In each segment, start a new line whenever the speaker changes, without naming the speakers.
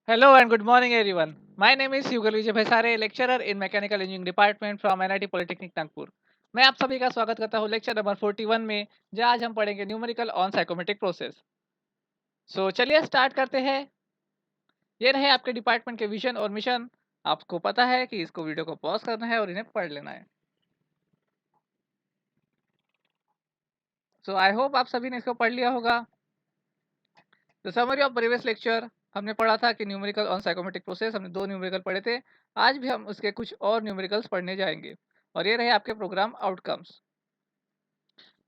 Hello and good morning, everyone. My name is Yugal Vijay Bhaisare, lecturer in Mechanical Engineering Department from NIT Polytechnic Nagpur. मैं आप सभी का स्वागत करता हूँ लेक्चर नंबर 41 में, जहाँ आज हम पढ़ेंगे न्यूमेरिकल ऑन साइकोमेट्रिक प्रोसेस। चलिए स्टार्ट करते हैं। ये रहे आपके डिपार्टमेंट के विजन और मिशन। आपको पता है कि इसको वीडियो को पॉज करना है और इन्हें पढ़ लेना है। आई होप आप सभी ने इसको पढ़ लिया होगा। समरी ऑफ प्रीवियस लेक्चर हमने पढ़ा था कि न्यूमेरिकल ऑन साइकोमेट्रिक प्रोसेस, हमने 2 न्यूमेरिकल पढ़े थे। आज भी हम उसके कुछ और न्यूमेरिकल्स पढ़ने जाएंगे और ये रहे आपके प्रोग्राम आउटकम्स।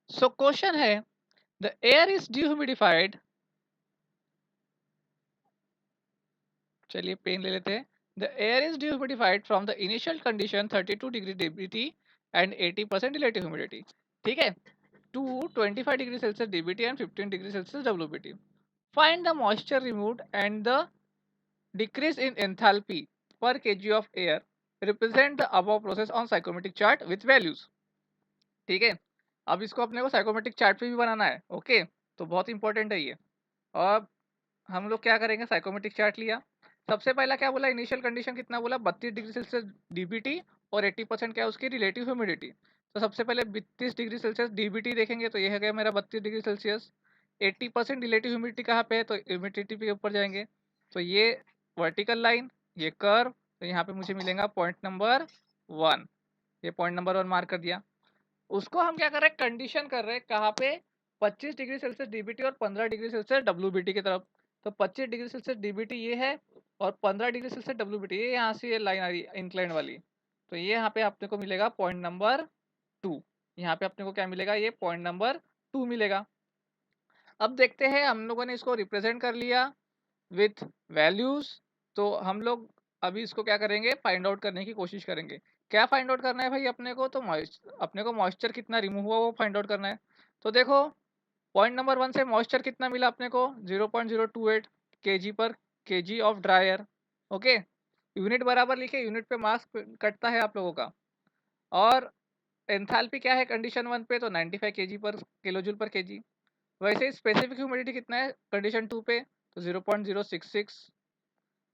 क्वेश्चन है, द एयर इज डिह्यूमिडिफाइड। चलिए पेन ले लेते हैं। The air is dehumidified from the initial condition 32 degree DBT and 80% relative humidity, ठीक है, to 25 degree Celsius DBT and 15 degree Celsius WBT. Find the moisture removed and the decrease in enthalpy per kg of air represent the above process on psychometric chart with values। ठीक है, अब इसको अपने को psychometric chart पे भी बनाना है। Okay, तो बहुत इंपॉर्टेंट है ये। और हम लोग क्या करेंगे, साइकोमेट्रिक चार्ट लिया। सबसे पहला क्या बोला, इनिशियल कंडीशन कितना बोला, 32 डिग्री सेल्सियस डीबीटी और 80% क्या है उसकी रिलेटिव ह्यूमिडिटी। तो सबसे पहले 32 डिग्री सेल्सियस डीबीटी देखेंगे, तो ये है गया मेरा 32 डिग्री सेल्सियस। 80% रिलेटिव ह्यूमिडिटी कहाँ पे है, तो ह्यूमिडिटी के ऊपर जाएंगे। तो ये वर्टिकल लाइन, ये कर्व, तो यहाँ पे मुझे मिलेगा पॉइंट नंबर 1। ये पॉइंट नंबर 1 मार्क कर दिया। उसको हम क्या कर रहे हैं, कंडीशन कर रहे हैं कहाँ पे, 25 डिग्री सेल्सियस डीबीटी और 15 डिग्री सेल्सियस डब्ल्यूबीटी की तरफ। तो 25 डिग्री सेल्सियस डीबीटी ये है और 15 डिग्री सेल्सियस डब्ल्यूबीटी ये, यहाँ से ये लाइन आ रही है इंक्लाइन वाली। तो ये यहाँ पे अपने को मिलेगा पॉइंट नंबर 2। यहाँ पे अपने को क्या मिलेगा, ये पॉइंट नंबर 2 मिलेगा। अब देखते हैं, हम लोगों ने इसको रिप्रेजेंट कर लिया विथ वैल्यूज। तो हम लोग अभी इसको क्या करेंगे, फाइंड आउट करने की कोशिश करेंगे। क्या फाइंड आउट करना है भाई अपने को, तो अपने को मॉइस्चर कितना रिमूव हुआ वो फाइंड आउट करना है। तो देखो, पॉइंट नंबर 1 से मॉइस्चर कितना मिला अपने को, 0.028 केजी पर KG of dry air. Okay, unit बराबर लिखे, यूनिट पे मास कटता है आप लोगों का। और एंथैल्पी क्या है कंडीशन 1 पे, तो 95 केजी पर किलोजूल पर केजी। वैसे स्पेसिफिक ह्यूमिडिटी कितना है कंडीशन 2 पे, तो 0.066।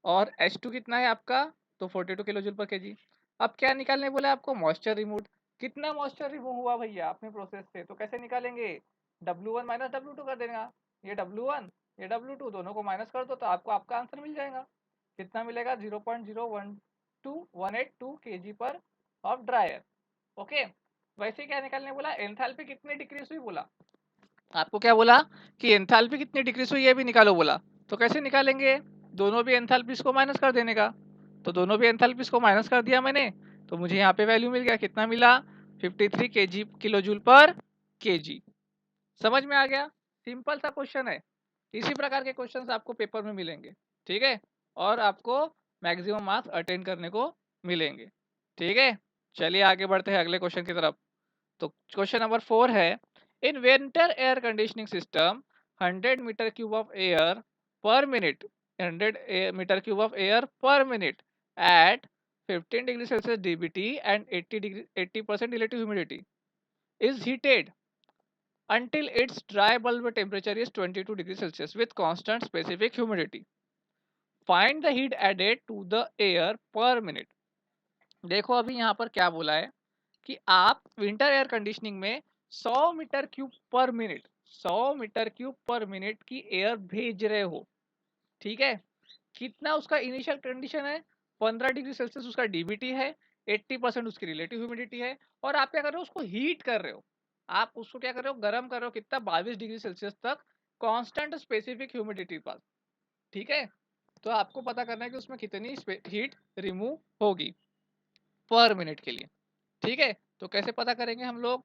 और H2 कितना है आपका, तो 42 किलो जूल पर केजी। अब क्या निकालने बोला आपको, मॉइस्चर रिमूव। कितना मॉइस्चर रिमूव हुआ भैया अपने प्रोसेस से, तो कैसे निकालेंगे, W1 माइनस W2 कर देगा। ये W1 ये W2 दोनों को माइनस कर दो तो आपको आपका आंसर मिल जाएगा। कितना मिलेगा, 0.012182 केजी पर ऑफ ड्रायर। ओके, वैसे क्या निकालने बोला, एंथैल्पी कितनी डिक्रीज हुई बोला, आपको क्या बोला कि एंथैल्पी कितनी डिक्रीज हुई ये भी निकालो बोला। तो कैसे निकालेंगे, दोनों भी एंथैल्पीज को माइनस कर देने का। तो दोनों भी एंथैल्पीज को माइनस कर दिया मैंने, तो मुझे यहाँ पे वैल्यू मिल गया, कितना मिला, 53 केजी किलो जूल पर केजी। समझ में आ गया, सिंपल सा क्वेश्चन है। इसी प्रकार के क्वेश्चंस आपको पेपर में मिलेंगे, ठीक है, और आपको मैक्सिमम मार्क्स अटेंड करने को मिलेंगे, ठीक है। चलिए आगे बढ़ते हैं अगले क्वेश्चन की तरफ। तो क्वेश्चन नंबर 4 है, in winter air conditioning system 100 meter cube of air per minute, 100 meter cube of air per minute at 15 degree Celsius DBT and 80% relative humidity is heated until its dry bulb temperature is 22 degree Celsius with constant specific humidity. Find the heat added to the air per minute। देखो अभी यहाँ पर क्या बोला है कि आप winter air conditioning में 100 meter cube per minute, 100 meter cube per minute की एयर भेज रहे हो, ठीक है। कितना उसका इनिशियल कंडीशन है, 15 डिग्री सेल्सियस उसका डीबीटी है, 80% उसकी रिलेटिव ह्यूमिडिटी है। और आप क्या कर रहे हो, उसको हीट कर रहे हो, आप उसको क्या कर रहे हो, गर्म कर रहे हो, कितना 22 डिग्री सेल्सियस तक कांस्टेंट स्पेसिफिक ह्यूमिडिटी पर, ठीक है। तो आपको पता करना है कि उसमें कितनी हीट रिमूव होगी पर मिनट के लिए, ठीक है। तो कैसे पता करेंगे हम लोग,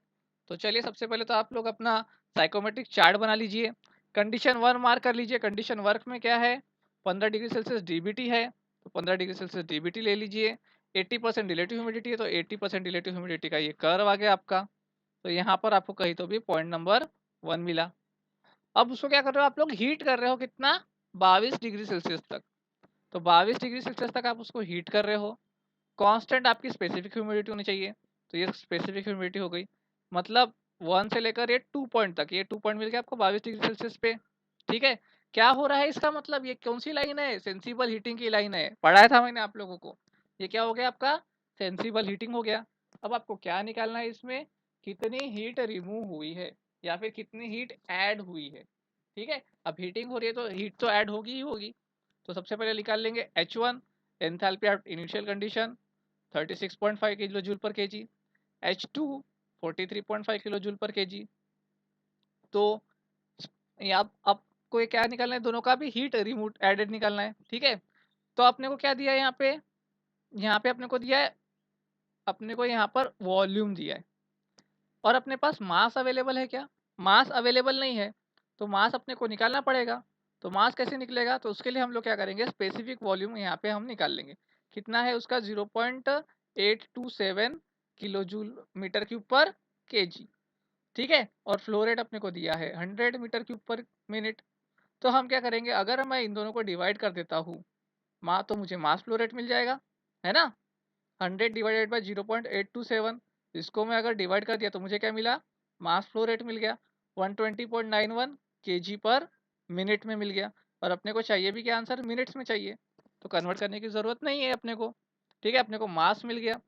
तो चलिए सबसे पहले तो आप लोग अपना साइकोमेट्रिक चार्ट बना लीजिए। कंडीशन 1 मार्क कर लीजिए। कंडीशन वर्क में क्या है, 15 डिग्री सेल्सियस डीबीटी है, तो 15 डिग्री सेल्सियस डीबीटी ले लीजिए। 80% रिलेटिव ह्यूमिडिटी है, तो 80% रिलेटिव ह्यूमिडिटी का ये कर्व आ गया आपका। तो यहाँ पर आपको कहीं तो भी पॉइंट नंबर 1 मिला। अब उसको क्या कर रहे हो, आप लोग हीट कर रहे हो कितना, 22 डिग्री सेल्सियस तक। तो 22 डिग्री सेल्सियस तक आप उसको हीट कर रहे हो। कांस्टेंट आपकी स्पेसिफिक ह्यूमिडिटी होनी चाहिए, तो ये स्पेसिफिक ह्यूमिडिटी हो गई। मतलब 1 से लेकर ये 2 पॉइंट तक, ये 2 पॉइंट मिल गया आपको 22 डिग्री सेल्सियस पे, ठीक है। क्या हो रहा है इसका मतलब, ये कौन सी लाइन है, सेंसिबल हीटिंग की लाइन है, पढ़ाया था मैंने आप लोगों को। ये क्या हो गया आपका, सेंसिबल हीटिंग हो गया। अब आपको क्या निकालना है इसमें, कितनी हीट रिमूव हुई है या फिर कितनी हीट ऐड हुई है। ठीक है, अब हीटिंग हो रही है तो हीट तो ऐड होगी ही होगी। तो सबसे पहले निकाल लेंगे H1, enthalpy at initial condition 36.5 kilo joule पर केजी, H2 43.5 किलो जूल पर केजी। तो ये आप आपको ये क्या निकालना है, दोनों का भी हीट रिमूव एडेड निकालना है। ठीक है, तो आपने को क्या दिया है यहाँ पे अपने को दिया है, अपने को यहाँ पर वॉल्यूम दिया है और अपने पास मास अवेलेबल है क्या, मास अवेलेबल नहीं है, तो मास अपने को निकालना पड़ेगा। तो मास कैसे निकलेगा, तो उसके लिए हम लोग क्या करेंगे, स्पेसिफिक वॉल्यूम यहाँ पे हम निकाल लेंगे। कितना है उसका, 0.827 किलो जूल मीटर क्यूब पर केजी। ठीक है, और फ्लो रेट अपने को दिया है 100 मीटर क्यूब पर मिनट। तो हम क्या करेंगे, अगर मैं इन दोनों को डिवाइड कर देता हूँ तो मुझे मास फ्लो रेट मिल जाएगा, है ना। 100 डिवाइडेड बाई 0.827, इसको मैं अगर डिवाइड कर दिया तो मुझे क्या मिला, मास फ्लो रेट मिल गया 120.91 केजी पर मिनट में मिल गया। और अपने को चाहिए भी क्या आंसर, मिनट्स में चाहिए, तो कन्वर्ट करने की ज़रूरत नहीं है अपने को। ठीक है, अपने को मास मिल गया।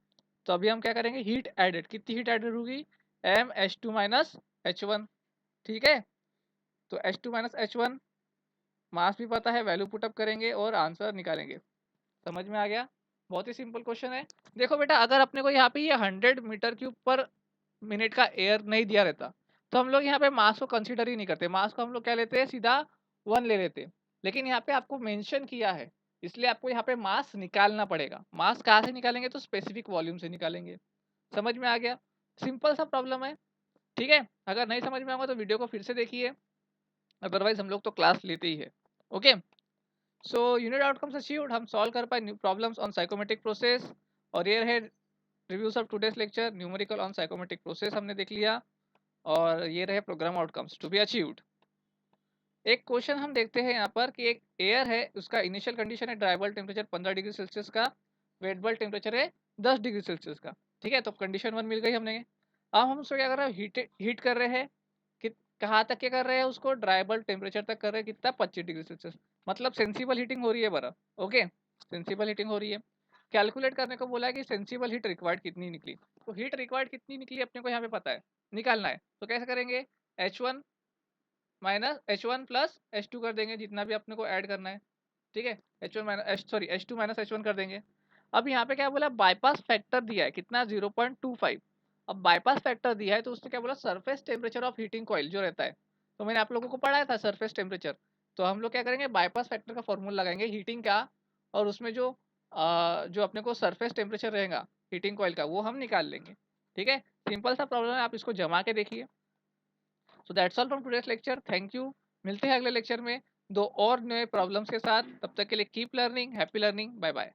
तो अभी हम क्या करेंगे, हीट एडेड, कितनी हीट एडेड होगी, MH2 माइनस H1। ठीक है, तो H2 माइनस H1, मास भी पता है, वैल्यू पुटअप करेंगे और आंसर निकालेंगे। समझ में आ गया, बहुत ही सिंपल क्वेश्चन है। देखो बेटा, अगर अपने को यहाँ पे ये 100 मीटर क्यूब पर मिनट का एयर नहीं दिया रहता तो हम लोग यहाँ पे मास को कंसीडर ही नहीं करते, मास को हम लोग क्या लेते हैं, सीधा 1 ले लेते। लेकिन यहाँ पे आपको मेंशन किया है, इसलिए आपको यहाँ पे मास निकालना पड़ेगा। मास कहाँ से निकालेंगे, तो स्पेसिफिक वॉल्यूम से निकालेंगे। समझ में आ गया, सिंपल सा प्रॉब्लम है। ठीक है, अगर नहीं समझ में आऊंगा तो वीडियो को फिर से देखिए, अदरवाइज हम लोग तो क्लास लेते ही है। Okay, so unit outcomes achieved, हम सॉल्व कर पाए new problems on psychometric process. और ये रहे reviews of today's lecture, numerical on psychometric process हमने देख लिया, और ये रहे program outcomes to be achieved. एक क्वेश्चन हम देखते हैं यहाँ पर कि एक एयर है, उसका इनिशियल कंडीशन है dry bulb temperature 15 degree Celsius का, वेट बल्ब टेम्परेचर है 10 डिग्री सेल्सियस का। ठीक है, तो कंडीशन 1 मिल गई हमने। अब हम उसको क्या कर रहे हैं, हीट कर रहे हैं, कि कहाँ तक क्या कर रहे हैं, उसको ड्राई बल्ब टेम्परेचर तक कर रहे हैं, कितना, 25 डिग्री सेल्सियस। मतलब सेंसिबल हीटिंग हो रही है बर्फ। ओके, सेंसिबल हीटिंग हो रही है। कैलकुलेट करने को बोला है कि सेंसिबल हीट रिक्वायर्ड कितनी निकली, तो हीट रिक्वायर्ड कितनी निकली अपने को यहाँ पे पता है, निकालना है। तो कैसे करेंगे, H1 minus H1 plus H2 कर देंगे, जितना भी अपने को ऐड करना है। ठीक है, H1 minus H2 minus H1 कर देंगे। अब यहाँ पे क्या बोला, बाईपास फैक्टर दिया है कितना, 0.25। अब बाईपास फैक्टर दिया है तो उसने क्या बोला, surface temperature of heating coil जो रहता है, तो मैंने आप लोगों को पढ़ाया था सरफेस टेम्परेचर। तो हम लोग क्या करेंगे, बाईपास फैक्टर का फॉर्मूला लगाएंगे हीटिंग का, और उसमें जो अपने को सरफेस टेम्परेचर रहेगा हीटिंग कॉइल का, वो हम निकाल लेंगे। ठीक है, सिंपल सा प्रॉब्लम है, आप इसको जमा के देखिए। So that's all from today's lecture, thank you. मिलते हैं अगले लेक्चर में दो और नए प्रॉब्लम्स के साथ, तब तक के लिए keep learning, happy learning, bye bye.